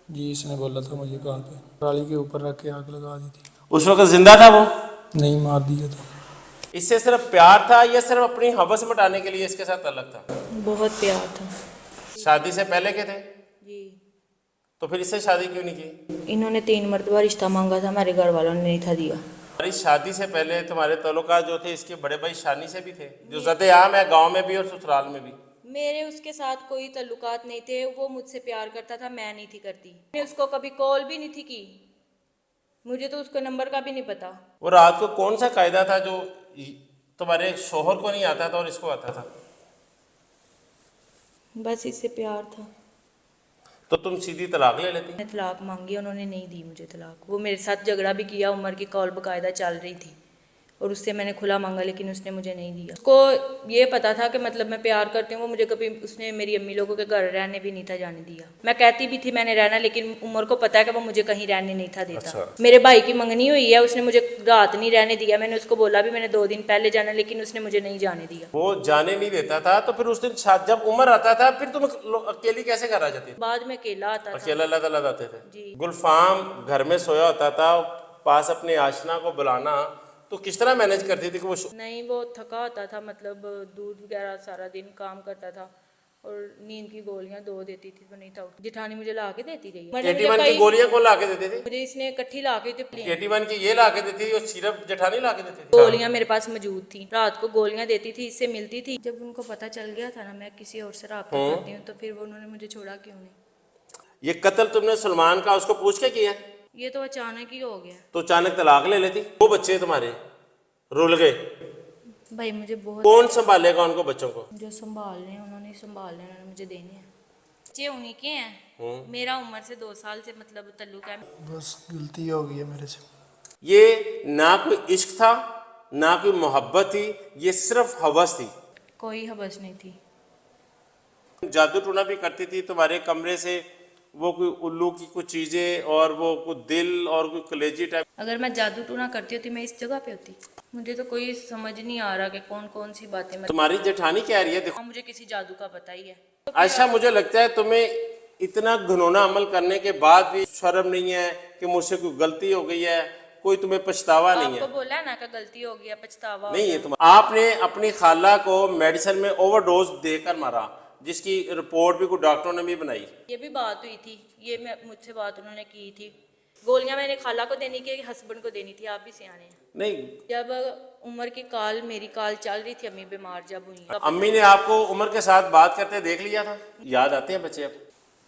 जी, इसने बोला था मुझे कॉल पे, ट्राली के ऊपर रख के आग लगा दी थी। उस वक्त जिंदा था वो? नहीं, मार दिया था। इससे सिर्फ प्यार था या सिर्फ अपनी हवस मिटाने के लिए इसके साथ ताल्लुक था? बहुत प्यार था। शादी से पहले के थे? जी, तो फिर इससे शादी क्यों नहीं की? इन्होंने 3 मरतबा रिश्ता मांगा था, हमारे घर वालों ने नहीं था दिया। तुम्हारी शादी से पहले तुम्हारे ताल्लुकात जो थे इसके बड़े भाई शानी से भी थे, जो ज़द-ए-आम है गांव में भी और ससुराल में भी। मेरे उसके साथ कोई तल्लुकात नहीं थे, वो मुझसे प्यार करता था, मैं नहीं थी करती। मैंने उसको कभी कॉल भी नहीं थी की, मुझे तो उसका नंबर का भी नहीं पता। वो रात को कौन सा कायदा था जो तुम्हारे शोहर को नहीं आता था और इसको आता था? बस इससे प्यार था। तो तुम सीधी तलाक ले लेती? मैंने तलाक मांगी, उन्होंने नहीं दी मुझे तलाक। वो मेरे साथ झगड़ा भी किया, उम्र की कॉल बकायदा चल रही थी और उससे मैंने खुला मांगा, लेकिन उसने मुझे नहीं दिया। उसको ये पता था कि मतलब मैं प्यार करती हूँ, वो मुझे कभी उसने मेरी अम्मी लोगों के घर रहने भी नहीं था जाने दिया। मैं कहती भी थी मैंने रहना, लेकिन उम्र को पता है कि वो मुझे कहीं रहने नहीं था देता। अच्छा। मेरे भाई की मंगनी हुई है, उसने मुझे रात नहीं रहने दिया। मैंने उसको बोला भी मैंने 2 दिन पहले जाना, लेकिन उसने मुझे नहीं जाने दिया। वो जाने नहीं देता था तो फिर उस दिन जब उम्र आता था फिर तुम अकेली कैसे घर आ जाती थी? बाद में अकेला आता था। अकेला अल्लाह ताला आते थे? जी। गुलफाम घर में सोया होता था, पास अपने आशना को बुलाना, तो किस तरह मैनेज करती थी कि वो नहीं, वो थका होता था, मतलब दूध वगैरह सारा दिन काम करता था और नींद की गोलियां 2 देती थी, वो नहीं था। जेठानी मुझे ला के देती रही। मैंने मुझे 81 की कई गोलियां कौन ला के देते थे? मुझे इसने इकट्ठी ला के दी। 81 की ये ला के देती थी और सिर्फ जेठानी ला के देती थी? गोलियां मेरे पास मौजूद थी, रात को गोलियां देती थी, इससे मिलती थी। जब उनको पता चल गया था ना मैं किसी और से राब्ता करती हूँ, तो फिर वो उन्होंने मुझे छोड़ा क्यों नहीं। ये कत्ल तुमने सलमान का उसको पूछ के किया? ये तो अचानक ही हो गया। तो अचानक तलाक ले लेती? वो बच्चे तुम्हारे रुल गए, भाई मुझे बहुत, कौन संभालेगा उनको बच्चों को? जो संभाल रहे हैं उन्होंने ही संभालने, उन्होंने मुझे देने हैं। बच्चे उन्हीं के हैं, मेरा उम्र से 2 साल से मतलब तल्लुक है। बस गलती हो गई है मेरे से। ये ना कोई इश्क था ना कोई मोहब्बत थी, ये सिर्फ हवस थी। कोई हवस नहीं थी। जादू टूना भी करती थी तुम्हारे कमरे से, वो कोई उल्लू की कुछ चीजें और वो कोई दिल और कोई कलेजी टाइप। अगर मैं जादू टूना करती होती मैं इस जगह पे होती। मुझे तो कोई समझ नहीं आ रहा कि कौन कौन सी बातें मैं। तुम्हारी जेठानी कह रही है, देखो मुझे किसी जादू का पता ही है। आयशा, मुझे लगता है तुम्हें इतना घिनौना अमल करने के बाद भी शर्म नहीं है कि मुझसे कोई गलती हो गई है, कोई तुम्हें पछतावा नहीं है? आपको बोला है ना कि गलती हो गया, पछतावा हो नहीं है गया। तुम। आपने अपनी खाला को मेडिसिन में ओवरडोज देकर मारा, जिसकी रिपोर्ट भी कोई डॉक्टरों ने भी बनाई। ये भी बात हुई थी, ये मैं मुझसे बात उन्होंने की थी। गोलियां मैंने खाला को देनी की हस्बैंड को देनी थी, आप भी सियाने हैं। नहीं, जब उम्र की काल, मेरी काल चल रही थी, अम्मी बीमार जब हुई, अम्मी ने आपको उम्र के साथ बात करते देख लिया था? याद आते हैं बच्चे? अब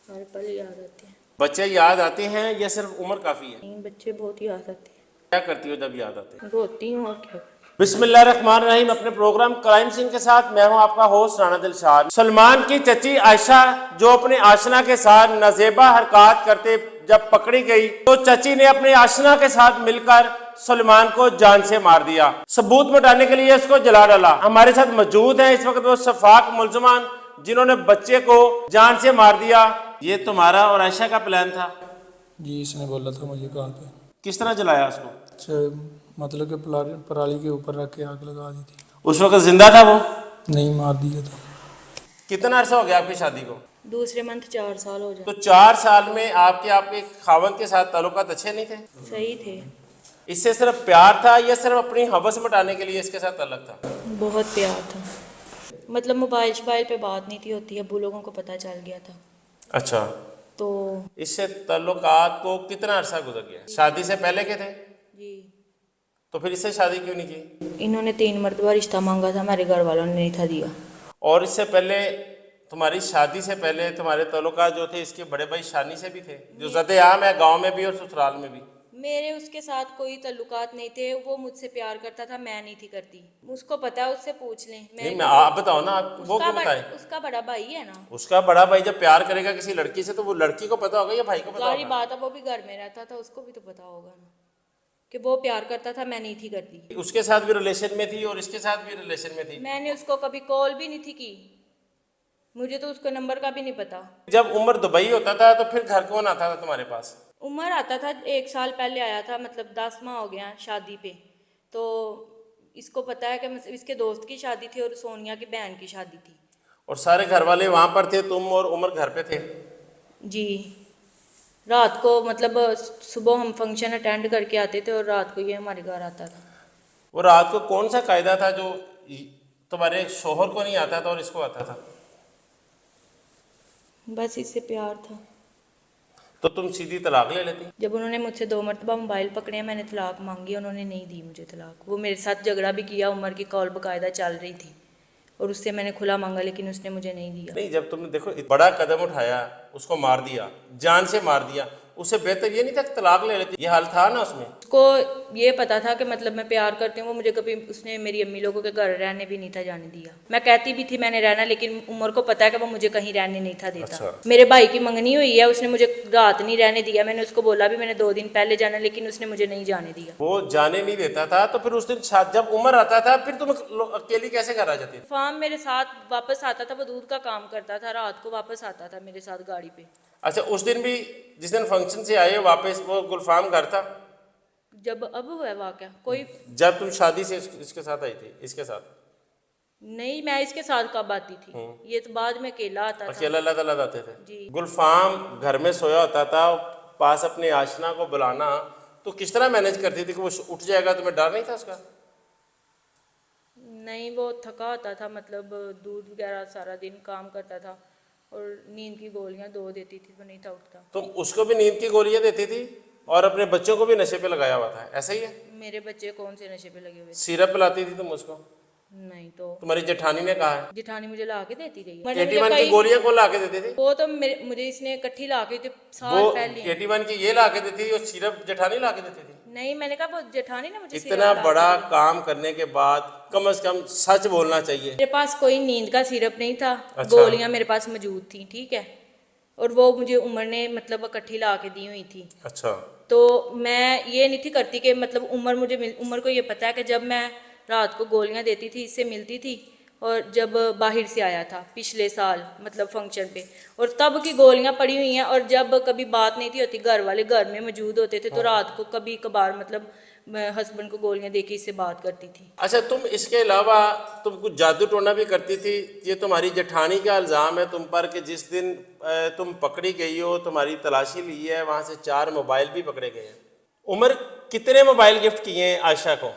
हर पल याद आते हैं। बच्चे याद आते हैं या सिर्फ उम्र काफी है? नहीं, बच्चे बहुत याद आते हैं। क्या करती हो जब याद आते हैं? रोती हूँ और क्या। बिस्मिल्लाहिर्रहमानिर्रहीम। अपने प्रोग्राम क्राइम सीन के साथ मैं हूं आपका होस्ट राना दिलशाद। सलमान की चची आयशा जो अपने आशना के साथ नाजेबा हरकत करते जब पकड़ी गई, तो चची ने अपने आशना के साथ मिलकर सलमान को जान से मार दिया। सबूत मिटाने के लिए उसको जला डाला। हमारे साथ मौजूद है इस वक्त वो शफाक मुलजमान जिन्होंने बच्चे को जान से मार दिया। ये तुम्हारा और आयशा का प्लान था? जी, इसने बोला था मुझे कॉल पे। किस तरह जलाया उसको? मतलब कि पराली के ऊपर रख के आग लगा दी थी। उस वक्त जिंदा था वो? नहीं, मार दिया था। कितना अरसा हो गया आपकी शादी को? दूसरे मंथ 4 साल हो जाए। तो 4 साल में आपके खावंद के साथ ताल्लुकात अच्छे नहीं थे? सही थे। इससे सिर्फ प्यार था या सिर्फ अपनी हवस मिटाने के लिए इसके साथ ताल्लुक था? बहुत प्यार था, मतलब मोबाइल शोबाइल पे बात नहीं थी होती, अब्बू लोगों को पता चल गया था। अच्छा। तो इससे ताल्लुकात को कितना अरसा गुजर गया? शादी से पहले के थे? जी, तो फिर इससे शादी क्यों नहीं की? इन्होंने 3 मरतबा रिश्ता मांगा था, हमारे घर वालों ने नहीं था दिया। और इससे पहले तुम्हारी शादी से पहले तुम्हारे ताल्लुकात जो थे इसके बड़े भाई शानी से भी थे, जो ज़द-ए-आम है गांव में भी और ससुराल में भी? मेरे उसके साथ कोई तल्लुकात नहीं थे, वो मुझसे प्यार करता था, मैं नहीं थी करती। उसको पता है, उससे पूछ लें। नहीं, मैं आप बताओ ना, आप वो क्यों बताए? उसका बड़ा भाई है ना। उसका बड़ा भाई जब प्यार करेगा किसी लड़की से तो वो लड़की को पता होगा या भाई को पता सारी होगा? बात है, वो भी घर में रहता था, उसको भी तो पता होगा ना कि वो प्यार करता था, मैं नहीं थी करती। उसके साथ भी रिलेशन में थी और इसके साथ भी रिलेशन में थी? मैंने उसको कभी कॉल भी नहीं थी की, मुझे तो उसका नंबर का भी नहीं पता। जब उमर दुबई होता था तो फिर घर कौन आता था तुम्हारे पास? उमर आता था, 1 साल पहले आया था, मतलब 10 माह हो गया शादी पे। तो इसको पता है कि मतलब इसके दोस्त की शादी थी और सोनिया की बहन की शादी थी। और सारे घर वाले वहां पर थे, तुम और उमर घर पे थे? जी। रात को मतलब सुबह हम फंक्शन अटेंड करके आते थे और रात को ये हमारे घर आता था। वो रात को कौन सा कायदा था जो तुम्हारे शोहर को नहीं आता था और इसको आता था? बस इससे प्यार था। तो तुम सीधी तलाक ले लेती? जब उन्होंने मुझसे 2 मरतबा मोबाइल पकड़े, मैंने तलाक मांगी, उन्होंने नहीं दी मुझे तलाक। वो मेरे साथ झगड़ा भी किया, उमर की कॉल बाकायदा चल रही थी और उससे मैंने खुला मांगा लेकिन उसने मुझे नहीं दिया। नहीं, जब तुमने देखो बड़ा कदम उठाया, उसको मार दिया, जान से मार दिया, उससे बेहतर ये नहीं था कि तलाक ले लेती? ये हाल था ना उसमें? उसको ये पता था कि मतलब मैं प्यार करती हूँ। वो मुझे कभी उसने मेरी अम्मी लोगों के घर रहने भी नहीं था जाने दिया। मैं कहती भी थी मैंने रहना, लेकिन उमर को पता है कि वो मुझे कहीं रहने नहीं था देता। अच्छा। मेरे भाई की मंगनी हुई है, उसने मुझे रात नहीं रहने दिया। मैंने उसको बोला भी मैंने 2 दिन पहले जाना, लेकिन उसने मुझे नहीं जाने दिया। वो जाने नहीं देता था, तो फिर उस दिन जब उमर आता था फिर तुम अकेली कैसे घर आ जाती थी? फार्म मेरे साथ वापस आता था, वो दूध का काम करता था, रात को वापस आता था मेरे साथ गाड़ी पे। अच्छा, उस दिन भी जिस दिन फंक्शन से आए वापस, वो गुलफाम घर था? जब अब हुआ वाकया कोई जब तुम शादी से इसके साथ आई थी, इसके साथ? नहीं, मैं इसके साथ कब आती थी? ये तो बाद में अकेला आता था। अकेला अलग अलग आते थे? जी। गुलफाम घर में सोया होता था, पास अपने आशना को बुलाना, तो किस तरह मैनेज करती थी कि वो उठ जाएगा? तुम्हें डर नहीं था उसका? नहीं, वो थका होता था, मतलब दूध वगैरह सारा दिन काम करता था और नींद की गोलियां 2 देती थी तो नहीं था उठता। तुम उसको भी नींद की गोलियां देती थी और अपने बच्चों को भी नशे पे लगाया हुआ था, ऐसा ही है? मेरे बच्चे कौन से नशे पे लगे हुए थे? सिरप पिलाती थी तुम उसको? नहीं तो तुम्हारी जेठानी ने कहा है। जिठानी मुझे ला के देती रही। 81 की गोलियां कौन ला के देती थी? वो तो मुझे इसने इकट्ठी ला के साल वो पहले। 81 की ये ला के देती थी और सिरप जेठानी ला के देती थी? नहीं, मैंने कहा वो जेठानी ने मुझे सिरप इतना ला के बड़ा दिया। काम करने के बाद कम से कम सच बोलना चाहिए। मेरे पास कोई नींद का सिरप नहीं था। अच्छा। गोलियां मेरे पास मौजूद थी, ठीक है, और वो मुझे उमर ने मतलब इकट्ठी ला के दी हुई थी। अच्छा। तो मैं ये नहीं थी करती कि मतलब उमर को ये पता है कि जब मैं रात को गोलियां देती थी, इससे मिलती थी, और जब बाहर से आया था पिछले साल मतलब फंक्शन पे, और तब की गोलियां पड़ी हुई हैं, और जब कभी बात नहीं थी होती, घर वाले घर में मौजूद होते थे, तो रात को कभी कभार मतलब मैं हस्बैंड को गोलियां देके इससे बात करती थी। अच्छा, तुम इसके अलावा तुम कुछ जादू टोना भी करती थी? ये तुम्हारी जेठानी का इल्ज़ाम है तुम पर कि जिस दिन तुम पकड़ी गई हो, तुम्हारी तलाशी ली है, वहाँ से 4 मोबाइल भी पकड़े गए हैं। उमर कितने मोबाइल गिफ्ट किए हैं आयशा को?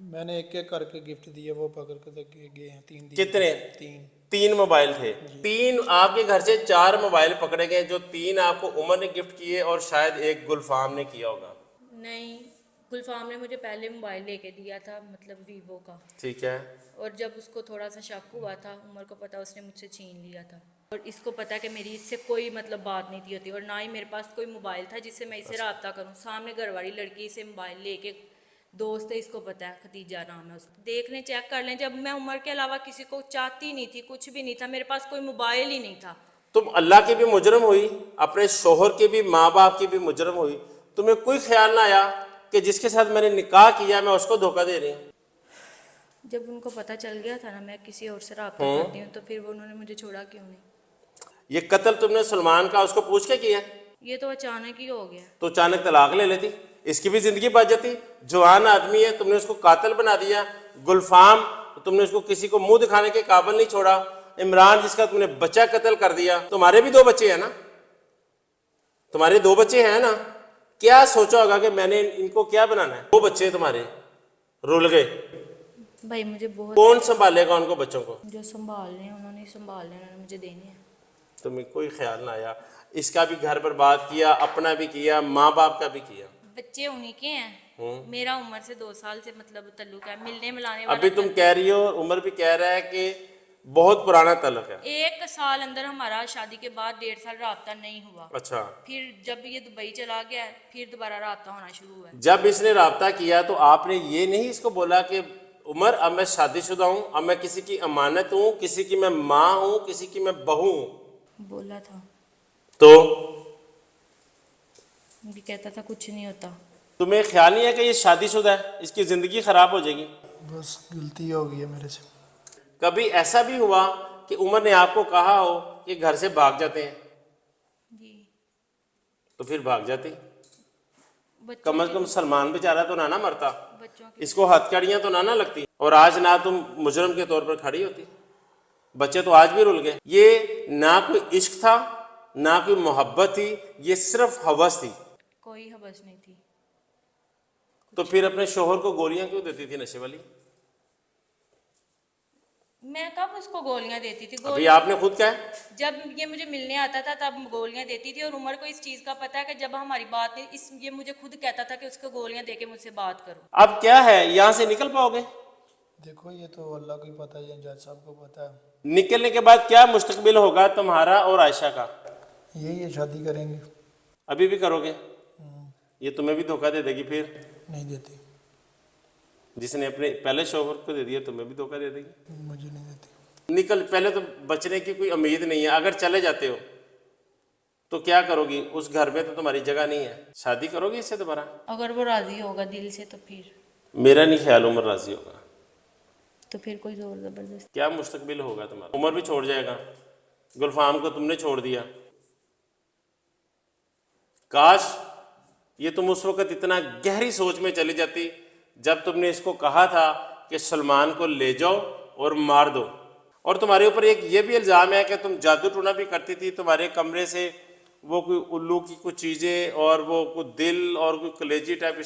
मैंने एक एक करके गिफ्ट दिए, वो पकड़ के गए हैं। 3 दिए। कितने? 3। 3 मोबाइल थे। 3 आपके घर से 4 मोबाइल पकड़े गए, जो 3 आपको उमर ने गिफ्ट किए और शायद एक गुलफाम ने किया होगा। नहीं, गुलफाम ने मुझे पहले मोबाइल लेके दिया था, मतलब वीवो का, ठीक है। और जब उसको थोड़ा सा शक हुआ था, उमर को पता, उसने मुझसे छीन लिया था। और इसको पता कि मेरी इससे कोई मतलब बात नहीं थी होती, और ना ही मेरे पास कोई मोबाइल था जिससे मैं इससे रब्ता करूं। सामने घर वाली लड़की से मोबाइल लेके, दोस्त है, इसको पता है, खतीजा नाम है उसका, देख लें, चेक कर लें। जब मैं उमर के अलावा किसी को चाहती नहीं थी, कुछ भी नहीं था, मेरे पास कोई मोबाइल ही नहीं था। तुम अल्लाह की भी मुजरम हुई, अपने शोहर की भी, माँ बाप की भी मुजरम हुई। तुम्हें कोई ख्याल ना आया कि जिसके साथ मैंने निकाह किया मैं उसको धोखा दे रही हूँ? जब उनको पता चल गया था ना मैं किसी और से रब्ता करती हूँ, तो फिर वो उन्होंने मुझे छोड़ा क्यों नहीं? ये कत्ल तुमने सलमान का उसको पूछ के किया? ये तो अचानक ही हो गया। तो अचानक तलाक ले लेती, इसकी भी जिंदगी बच जाती। जवान आदमी है, तुमने उसको कातिल बना दिया। गुलफाम, तुमने उसको किसी को मुंह दिखाने के काबिल नहीं छोड़ा। इमरान, जिसका तुमने बच्चा कत्ल कर दिया। तुम्हारे भी 2 बच्चे हैं ना? तुम्हारे 2 बच्चे हैं ना? क्या सोचा होगा कि मैंने इनको क्या बनाना है? 2 बच्चे तुम्हारे रुल गए। भाई मुझे बहुत, कौन संभालेगा उनको बच्चों को? जो संभाल रहे हैं उन्होंने ही संभालने, उन्होंने मुझे देने हैं। तुम्हें कोई ख्याल ना आया? इसका भी घर बर्बाद किया, अपना भी किया, माँ बाप का भी किया। बच्चे उन्हीं के हैं। मेरा उम्र से 2 साल से मतलब तल्लुक है, मिलने मिलाने वाला। अभी तुम कह रही हो, उमर भी कह रहा है कि बहुत पुराना तल्लुक है। 1 साल अंदर हमारा शादी के बाद 1.5 साल रब्ता नहीं हुआ। अच्छा। फिर जब ये दुबई चला गया, फिर दोबारा रब्ता होना शुरू हुआ। जब इसने राब्ता किया तो आपने ये नहीं इसको बोला कि उमर, अब मैं शादीशुदा हूँ, अब मैं किसी की अमानत हूँ, किसी की मैं माँ हूँ, किसी की मैं बहू हूँ? बोला था तो भी कहता था कुछ नहीं होता। तुम्हें ख्याल नहीं है कि ये शादीशुदा है, इसकी ज़िंदगी ख़राब हो जाएगी? बस गलती हो गई है मेरे से। कभी ऐसा भी हुआ कि उमर ने आपको कहा हो कि घर से भाग जाते हैं? जी। तो फिर भाग जाती। बच्चों कम से कम सलमान बेचारा तो ना मरता, बच्चों की इसको हथकड़ियाँ तो ना लगती, और आज ना तुम मुजरम के तौर पर खड़ी होती। बच्चे तो आज भी रुल गए। ये ना कोई इश्क था, ना कोई मोहब्बत थी, ये सिर्फ हवस थी। कोई हवस नहीं थी। तो फिर अपने शोहर को गोलियां क्यों देती थी नशे वाली? मैं कब उसको गोलियां देती थी? अभी आपने खुद कहा है। जब ये मुझे मिलने आता था तब गोलियां देती थी, और उमर को इस चीज का पता है कि जब हमारी बात नहीं, ये मुझे खुद कहता था कि उसको गोलियां देके मुझसे बात करो। अब क्या है, यहाँ से निकल पाओगे? देखो ये तो अल्लाह को ही पता है, जज साहब को पता है। निकलने के बाद क्या मुस्तकबिल होगा तुम्हारा और आयशा का? यही है, शादी करेंगे। अभी भी करोगे? ये तुम्हें भी धोखा दे देगी फिर? नहीं देती, जिसने अपने पहले शोहर को दे दिया तुम्हें भी धोखा दे देगी। मुझे नहीं देती। निकल, पहले तो बचने की कोई उम्मीद नहीं है। अगर चले जाते हो तो क्या करोगी? उस घर में तो तुम्हारी जगह नहीं है। शादी करोगी इससे दोबारा? अगर वो राजी होगा दिल से तो फिर मेरा नहीं ख्याल उमर राजी होगा। तो फिर कोई जोर जबरदस्ती। क्या मुस्तकबिल होगा तुम्हारा? उमर भी छोड़ जाएगा, गुलफाम को तुमने छोड़ दिया। काश ये तुम उस वक्त इतना गहरी सोच में चली जाती जब तुमने इसको कहा था कि सलमान को ले जाओ और मार दो। और तुम्हारे ऊपर एक ये भी इल्ज़ाम है कि तुम जादू टूना भी करती थी। तुम्हारे कमरे से वो कोई उल्लू की कुछ चीज़ें और वो कोई दिल और कोई कलेजी टाइप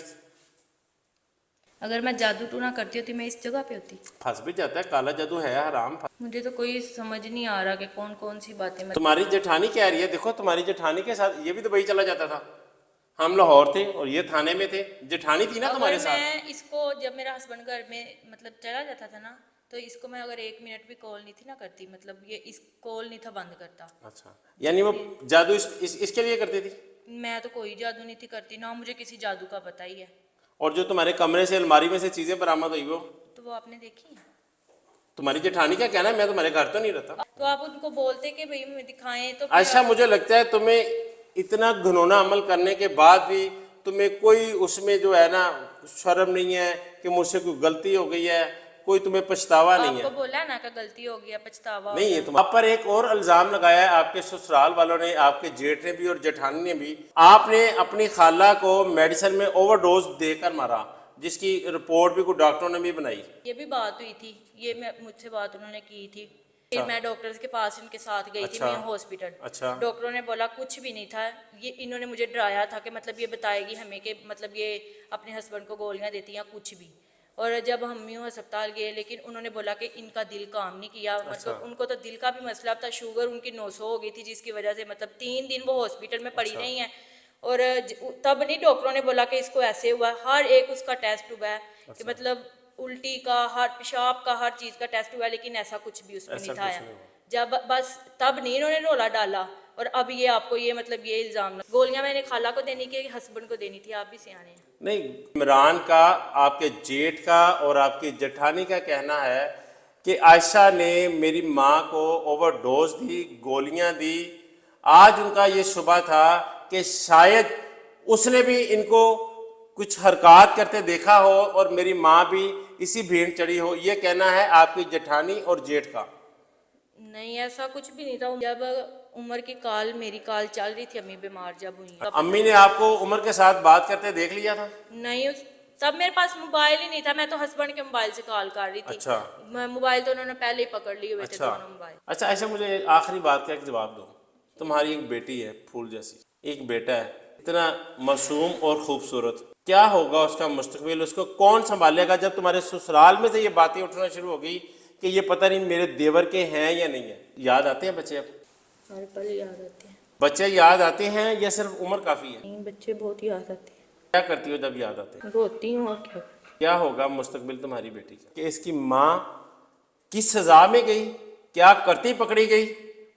अगर मैं जादू टूना करती होती मैं इस जगह पे होती। फंस भी जाता है, काला जादू है हराम। मुझे तो कोई समझ नहीं आ रहा कि कौन कौन सी बातें मैं। तुम्हारी जेठानी कह रही है, देखो तुम्हारी जेठानी के साथ ये भी दुबई चला जाता था। हम लाहौर थे और ये थाने में थे। जेठानी थी ना तुम्हारे साथ। मैं इसको जब मेरा हस्बैंड घर में मतलब चला जाता था ना, तो इसको मैं अगर 1 मिनट भी कॉल नहीं थी ना करती, मतलब ये इस कॉल नहीं था बंद करता। अच्छा, यानी वो जादू इसके लिए करती थी? मैं तो कोई जादू नहीं थी करती, ना मुझे किसी जादू का पता ही है। और जो तुम्हारे कमरे से अलमारी में से चीजें बरामद हुई वो तो वो आपने देखी है? तुम्हारी जेठानी क्या कहना है? मैं तुम्हारे घर तो नहीं रहता। तो आप उनको बोलते कि भाई मुझे दिखाएं तो अच्छा, मुझे लगता है तुम्हें इतना घिनौना अमल करने के बाद भी तुम्हें कोई उसमें जो है ना शर्म नहीं है कि मुझसे कोई गलती हो गई है, कोई तुम्हें पछतावा नहीं है? आपको बोला ना कि गलती हो गई है, पछतावा नहीं है। तुम आप पर एक और इल्जाम लगाया है आपके ससुराल वालों ने, आपके जेठ ने भी और जेठानी ने भी। आपने अपनी खाला को मेडिसिन में ओवरडोज देकर मारा, जिसकी रिपोर्ट भी कोई डॉक्टरों ने भी बनाई। ये भी बात हुई थी, ये मुझसे बात उन्होंने की थी। फिर मैं डॉक्टर के पास इनके साथ गई थी, मैं हॉस्पिटल। अच्छा। डॉक्टरों ने बोला कुछ भी नहीं था। ये इन्होंने मुझे डराया था कि मतलब ये बताएगी हमें कि मतलब ये अपने हस्बैंड को गोलियां देती या कुछ भी। और जब हम यूँ अस्पताल गए, लेकिन उन्होंने बोला कि इनका दिल काम नहीं किया। मतलब उनको तो दिल का भी मसला था, शुगर उनकी 900 हो गई थी, जिसकी वजह से मतलब 3 दिन वो हॉस्पिटल में पड़ी रही हैं। और तब नहीं डॉक्टरों ने बोला कि इसको ऐसे हुआ। हर एक उसका टेस्ट हुआ है कि मतलब उल्टी का, हर पेशाब का, हर चीज़ का टेस्ट हुआ, लेकिन ऐसा कुछ भी उसमें नहीं था। जब बस तब नहीं इन्होंने रोला डाला, और अब ये आपको ये मतलब ये इल्ज़ाम। गोलियां मैंने खाला को देनी कि हस्बैंड को देनी थी? आप भी सियाने हैं। नहीं, इमरान का, आपके जेठ का और आपकी जेठानी का कहना है कि आयशा ने मेरी माँ को ओवरडोज दी, गोलियां दी। आज उनका ये शुबा था कि शायद उसने भी इनको कुछ हरकत करते देखा हो और मेरी माँ भी इसी भीड़ चढ़ी हो। ये कहना है आपकी जेठानी और जेठ का। नहीं, ऐसा कुछ भी नहीं था। जब उमर की कॉल, मेरी कॉल चल रही थी, अम्मी बीमार जब हुई। अम्मी ने आपको उमर के साथ बात करते देख लिया था? नहीं, तब मेरे पास मोबाइल ही नहीं था। मैं तो हस्बैंड के मोबाइल से कॉल कर रही थी। अच्छा। मोबाइल तो उन्होंने पहले ही पकड़ लिए हुए थे दोनों मोबाइल। अच्छा, ऐसा मुझे आखिरी बात का एक जवाब दो। तुम्हारी एक बेटी है फूल जैसी, एक बेटा है इतना मासूम और खूबसूरत, क्या होगा उसका मुस्तकबिल? उसको कौन संभालेगा जब तुम्हारे ससुराल में से ये बातें उठना शुरू हो गई कि ये पता नहीं मेरे देवर के हैं या नहीं है? याद आते हैं बच्चे? अब हर पल याद आते हैं। बच्चे याद आते हैं या सिर्फ उम्र काफ़ी है? नहीं, बच्चे बहुत याद आते हैं। क्या करती हो जब याद आते हैं? रोती हूँ। और क्या होगा मुस्तकबिल तुम्हारी बेटी का? कि इसकी माँ किस सजा में गई, क्या करती पकड़ी गई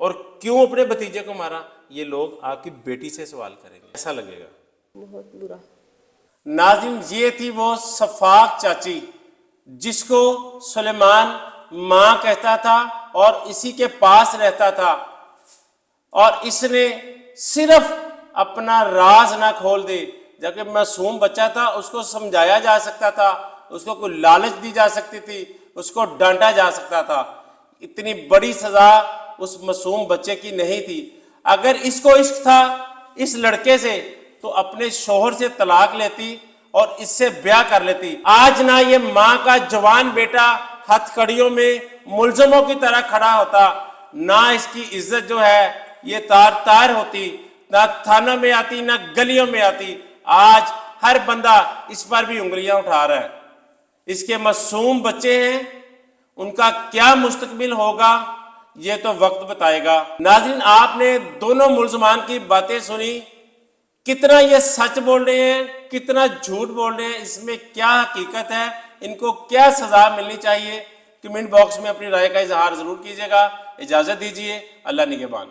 और क्यों अपने भतीजे को मारा? ये लोग आपकी बेटी से सवाल करेंगे। ऐसा लगेगा बहुत बुरा। नाज़रीन, ये थी वो सफाक चाची जिसको सुलेमान माँ कहता था और इसी के पास रहता था, और इसने सिर्फ अपना राज ना खोल दे। जबकि मासूम बच्चा था, उसको समझाया जा सकता था, उसको कोई लालच दी जा सकती थी, उसको डांटा जा सकता था। इतनी बड़ी सजा उस मासूम बच्चे की नहीं थी। अगर इसको इश्क था इस लड़के से तो अपने शोहर से तलाक लेती और इससे ब्याह कर लेती। आज ना ये माँ का जवान बेटा हथकड़ियों में मुलजमों की तरह खड़ा होता, ना इसकी इज्जत जो है ये तार तार होती, ना थानों में आती ना गलियों में आती। आज हर बंदा इस पर भी उंगलियां उठा रहा है। इसके मासूम बच्चे हैं, उनका क्या मुस्तकबिल होगा ये तो वक्त बताएगा। नाज़रीन, आपने दोनों मुल्ज़मान की बातें सुनी, कितना ये सच बोल रहे हैं, कितना झूठ बोल रहे हैं, इसमें क्या हकीकत है, इनको क्या सजा मिलनी चाहिए। कमेंट बॉक्स में अपनी राय का इजहार जरूर कीजिएगा। इजाजत दीजिए, अल्लाह निगहबान।